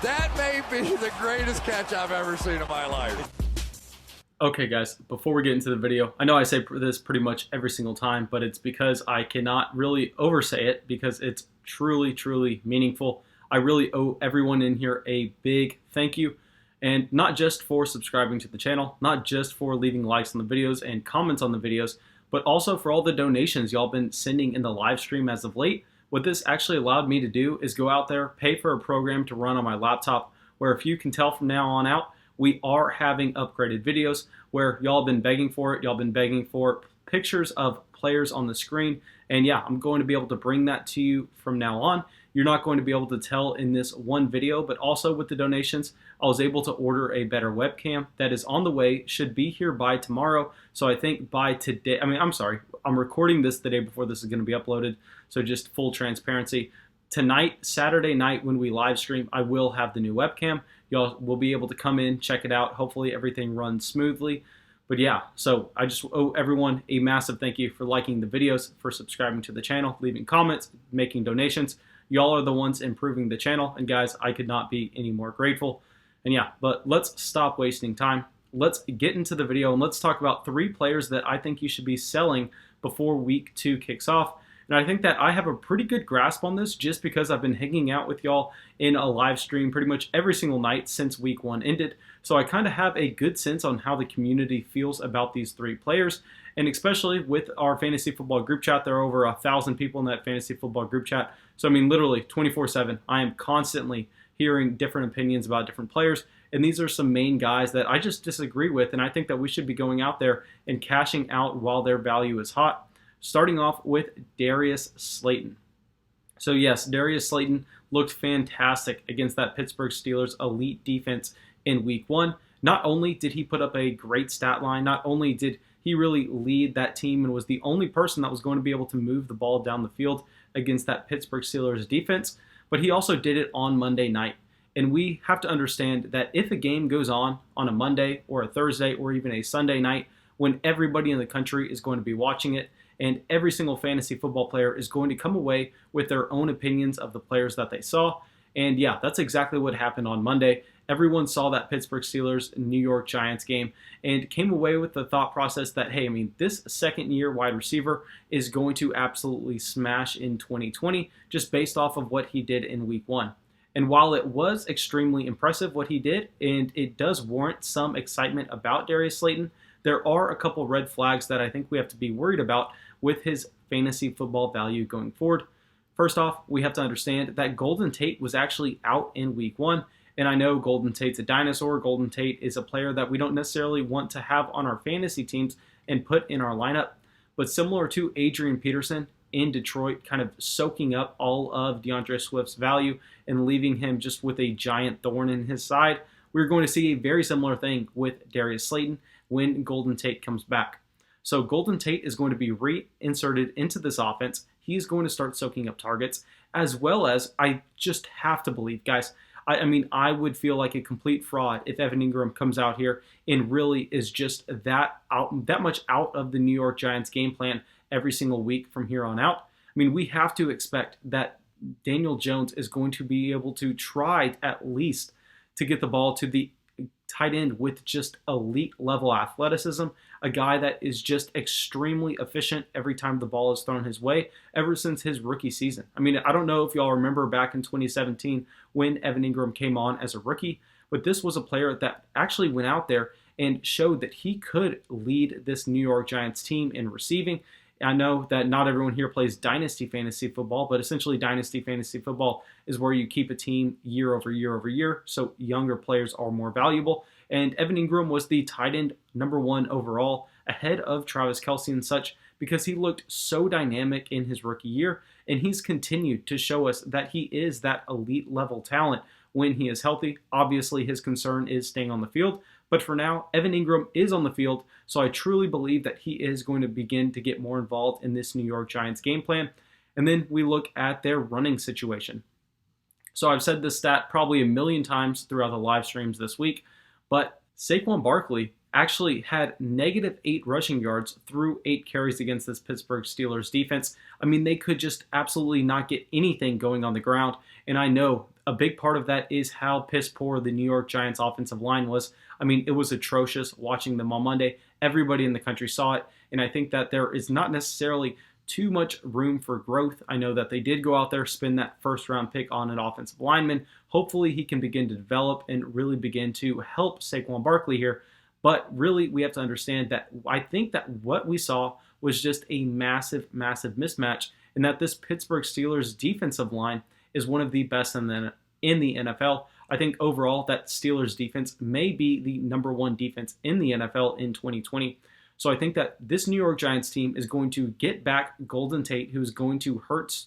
That may be the greatest catch I've ever seen in my life. Okay guys, before we get into the video, I know I say this pretty much every single time, but it's because I cannot really oversay it because it's truly, truly meaningful. I really owe everyone in here a big thank you, and not just for subscribing to the channel, not just for leaving likes on the videos and comments on the videos, but also for all the donations y'all been sending in the live stream as of late. What this actually allowed me to do is go out there, pay for a program to run on my laptop, where if you can tell from now on out, we are having upgraded videos where y'all been begging for it. Y'all been begging for pictures of players on the screen. And yeah, I'm going to be able to bring that to you from now on. You're not going to be able to tell in this one video, but also with the donations, I was able to order a better webcam that is on the way, should be here by tomorrow. So I think by today, I'm recording this the day before this is going to be uploaded. So just full transparency. Tonight, Saturday night, when we live stream, I will have the new webcam. Y'all will be able to come in, check it out. Hopefully everything runs smoothly. But yeah, so I just owe everyone a massive thank you for liking the videos, for subscribing to the channel, leaving comments, making donations. Y'all are the ones improving the channel. And guys, I could not be any more grateful. And yeah, but let's stop wasting time. Let's get into the video and let's talk about 3 players that I think you should be selling before week 2 kicks off. And I think that I have a pretty good grasp on this just because I've been hanging out with y'all in a live stream pretty much every single night since week 1 ended. So I kind of have a good sense on how the community feels about these 3 players. And especially with our fantasy football group chat, there are over 1,000 people in that fantasy football group chat. So I mean, literally 24/7, I am constantly hearing different opinions about different players. And these are some main guys that I just disagree with. And I think that we should be going out there and cashing out while their value is hot. Starting off with Darius Slayton. So yes, Darius Slayton looked fantastic against that Pittsburgh Steelers elite defense in week 1. Not only did he put up a great stat line, not only did he really lead that team and was the only person that was going to be able to move the ball down the field against that Pittsburgh Steelers defense, but he also did it on Monday night. And we have to understand that if a game goes on a Monday or a Thursday or even a Sunday night, when everybody in the country is going to be watching it, and every single fantasy football player is going to come away with their own opinions of the players that they saw. And yeah, that's exactly what happened on Monday. Everyone saw that Pittsburgh Steelers New York Giants game and came away with the thought process that, hey, I mean, this second-year wide receiver is going to absolutely smash in 2020 just based off of what he did in week 1. And while it was extremely impressive what he did, and it does warrant some excitement about Darius Slayton, there are a couple red flags that I think we have to be worried about with his fantasy football value going forward. First off, we have to understand that Golden Tate was actually out in week 1. And I know Golden Tate's a dinosaur. Golden Tate is a player that we don't necessarily want to have on our fantasy teams and put in our lineup. But similar to Adrian Peterson in Detroit, kind of soaking up all of DeAndre Swift's value and leaving him just with a giant thorn in his side, we're going to see a very similar thing with Darius Slayton when Golden Tate comes back. So Golden Tate is going to be reinserted into this offense. He's going to start soaking up targets, as well as, I just have to believe, guys, I mean, I would feel like a complete fraud if Evan Ingram comes out here and really is just that much out of the New York Giants game plan every single week from here on out. I mean, we have to expect that Daniel Jones is going to be able to try at least to get the ball to the tight end with just elite level athleticism, a guy that is just extremely efficient every time the ball is thrown his way ever since his rookie season. I mean, I don't know if y'all remember back in 2017 when Evan Ingram came on as a rookie, but this was a player that actually went out there and showed that he could lead this New York Giants team in receiving. I know that not everyone here plays Dynasty Fantasy Football, but essentially Dynasty Fantasy Football is where you keep a team year over year over year, so younger players are more valuable. And Evan Ingram was the tight end #1 overall, ahead of Travis Kelce and such, because he looked so dynamic in his rookie year, and he's continued to show us that he is that elite level talent when he is healthy. Obviously, his concern is staying on the field, but for now, Evan Ingram is on the field, so I truly believe that he is going to begin to get more involved in this New York Giants game plan. And then we look at their running situation. So I've said this stat probably a million times throughout the live streams this week, but Saquon Barkley actually had -8 rushing yards through 8 carries against this Pittsburgh Steelers defense. I mean, they could just absolutely not get anything going on the ground. And I know a big part of that is how piss poor the New York Giants offensive line was. I mean, it was atrocious watching them on Monday. Everybody in the country saw it. And I think that there is not necessarily too much room for growth. I know that they did go out there, spend that first round pick on an offensive lineman. Hopefully he can begin to develop and really begin to help Saquon Barkley here. But really, we have to understand that I think that what we saw was just a massive, massive mismatch, and that this Pittsburgh Steelers defensive line is one of the best in the NFL. I think overall that Steelers defense may be the #1 defense in the NFL in 2020. So I think that this New York Giants team is going to get back Golden Tate, who is going to hurt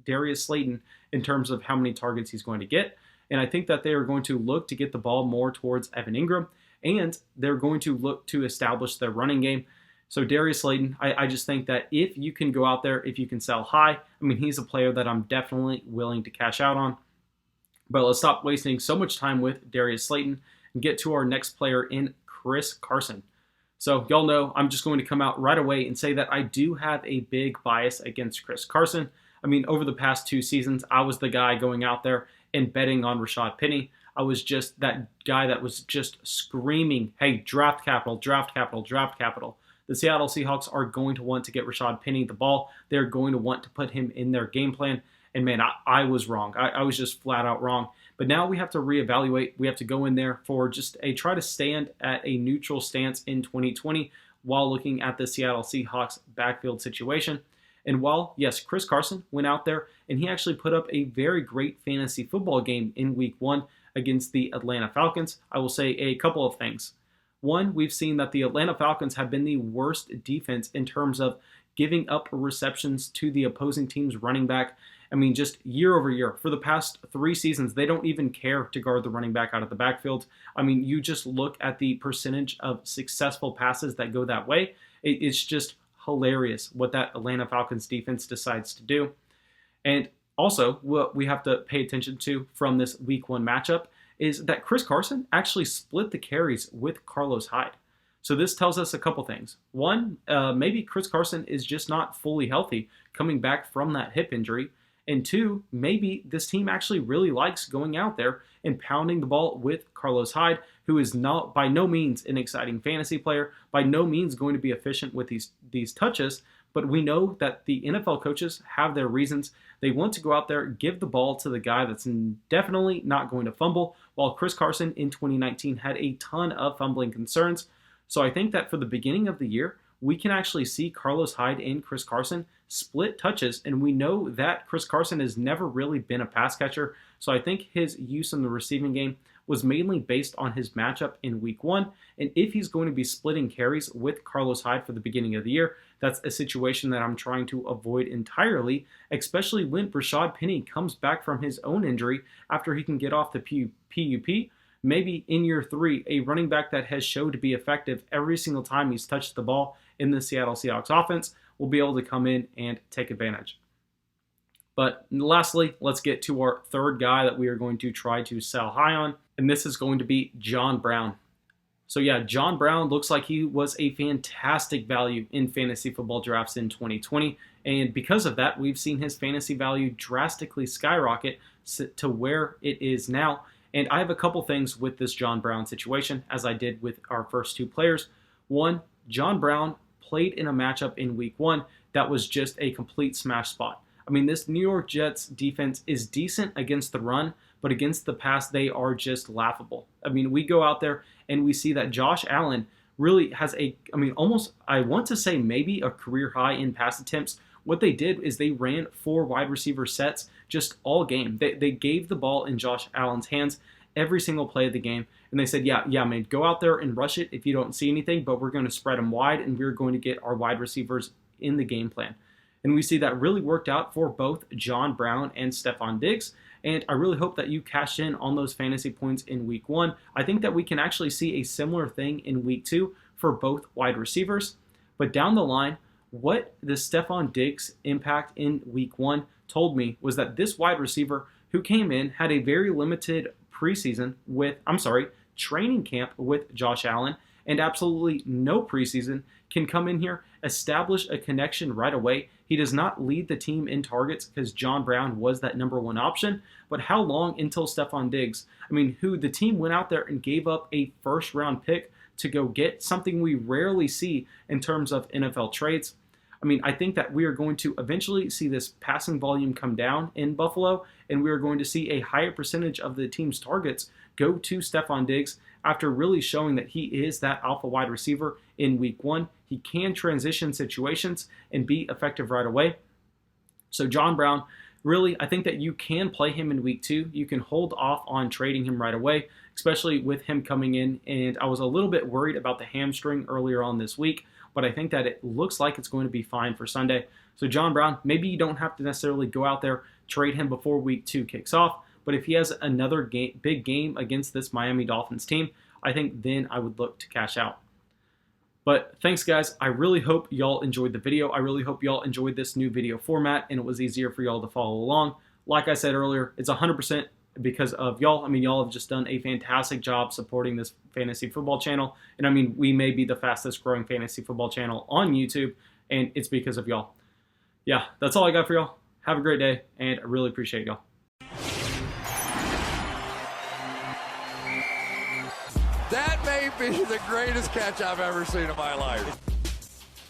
Darius Slayton in terms of how many targets he's going to get. And I think that they are going to look to get the ball more towards Evan Ingram, and they're going to look to establish their running game. So Darius Slayton, I just think that if you can go out there, if you can sell high, I mean, he's a player that I'm definitely willing to cash out on. But let's stop wasting so much time with Darius Slayton and get to our next player in Chris Carson. So y'all know I'm just going to come out right away and say that I do have a big bias against Chris Carson. I mean, over the past 2 seasons, I was the guy going out there and betting on Rashad Penny. I was just that guy that was just screaming, hey, draft capital, draft capital, draft capital. The Seattle Seahawks are going to want to get Rashad Penny the ball. They're going to want to put him in their game plan. And man, I was wrong. I was just flat out wrong. But now we have to reevaluate. We have to go in there for just try to stand at a neutral stance in 2020 while looking at the Seattle Seahawks backfield situation. And while, yes, Chris Carson went out there and he actually put up a very great fantasy football game in Week 1 against the Atlanta Falcons, I will say a couple of things. One, we've seen that the Atlanta Falcons have been the worst defense in terms of giving up receptions to the opposing team's running back. I mean, just year over year. For the past 3 seasons, they don't even care to guard the running back out of the backfield. I mean, you just look at the percentage of successful passes that go that way. It's just hilarious what that Atlanta Falcons defense decides to do. And also, what we have to pay attention to from this Week 1 matchup is that Chris Carson actually split the carries with Carlos Hyde. So this tells us a couple things. One, maybe Chris Carson is just not fully healthy coming back from that hip injury. And 2, maybe this team actually really likes going out there and pounding the ball with Carlos Hyde, who is not by no means an exciting fantasy player, by no means going to be efficient with these touches. But we know that the NFL coaches have their reasons. They want to go out there, give the ball to the guy that's definitely not going to fumble, while Chris Carson in 2019 had a ton of fumbling concerns. So I think that for the beginning of the year, we can actually see Carlos Hyde and Chris Carson split touches, and we know that Chris Carson has never really been a pass catcher. So I think his use in the receiving game was mainly based on his matchup in Week 1. And if he's going to be splitting carries with Carlos Hyde for the beginning of the year, that's a situation that I'm trying to avoid entirely, especially when Rashad Penny comes back from his own injury after he can get off the PUP. Maybe in year 3, a running back that has showed to be effective every single time he's touched the ball in the Seattle Seahawks offense will be able to come in and take advantage. But lastly, let's get to our third guy that we are going to try to sell high on, and this is going to be John Brown. So yeah, John Brown looks like he was a fantastic value in fantasy football drafts in 2020, and because of that, we've seen his fantasy value drastically skyrocket to where it is now. And I have a couple things with this John Brown situation, as I did with our first 2 players. One, John Brown played in a matchup in Week 1 that was just a complete smash spot. I mean, this New York Jets defense is decent against the run, but against the pass, they are just laughable. I mean, we go out there and we see that Josh Allen really has almost, I want to say maybe a career high in pass attempts. What they did is they ran 4 wide receiver sets just all game. They gave the ball in Josh Allen's hands every single play of the game. And they said, yeah, man, go out there and rush it if you don't see anything, but we're going to spread them wide and we're going to get our wide receivers in the game plan. And we see that really worked out for both John Brown and Stephon Diggs. And I really hope that you cashed in on those fantasy points in Week 1. I think that we can actually see a similar thing in Week 2 for both wide receivers. But down the line, what the Stephon Diggs impact in Week 1 told me was that this wide receiver who came in had a very limited training camp with Josh Allen, and absolutely no preseason, can come in here, establish a connection right away. He does not lead the team in targets because John Brown was that #1 option, but how long until Stephon Diggs? I mean, who the team went out there and gave up a first-round pick to go get, something we rarely see in terms of NFL trades. I mean, I think that we are going to eventually see this passing volume come down in Buffalo, and we are going to see a higher percentage of the team's targets go to Stephon Diggs after really showing that he is that alpha wide receiver in week 1. He can transition situations and be effective right away. So John Brown, really, I think that you can play him in week 2. You can hold off on trading him right away, especially with him coming in. And I was a little bit worried about the hamstring earlier on this week, but I think that it looks like it's going to be fine for Sunday. So John Brown, maybe you don't have to necessarily go out there, trade him before week 2 kicks off, but if he has another big game against this Miami Dolphins team, I think then I would look to cash out. But thanks, guys. I really hope y'all enjoyed the video. I really hope y'all enjoyed this new video format and it was easier for y'all to follow along. Like I said earlier, it's 100% because of y'all. I mean, y'all have just done a fantastic job supporting this fantasy football channel. And I mean, we may be the fastest growing fantasy football channel on YouTube, and it's because of y'all. Yeah, that's all I got for y'all. Have a great day, and I really appreciate y'all. That may be the greatest catch I've ever seen in my life.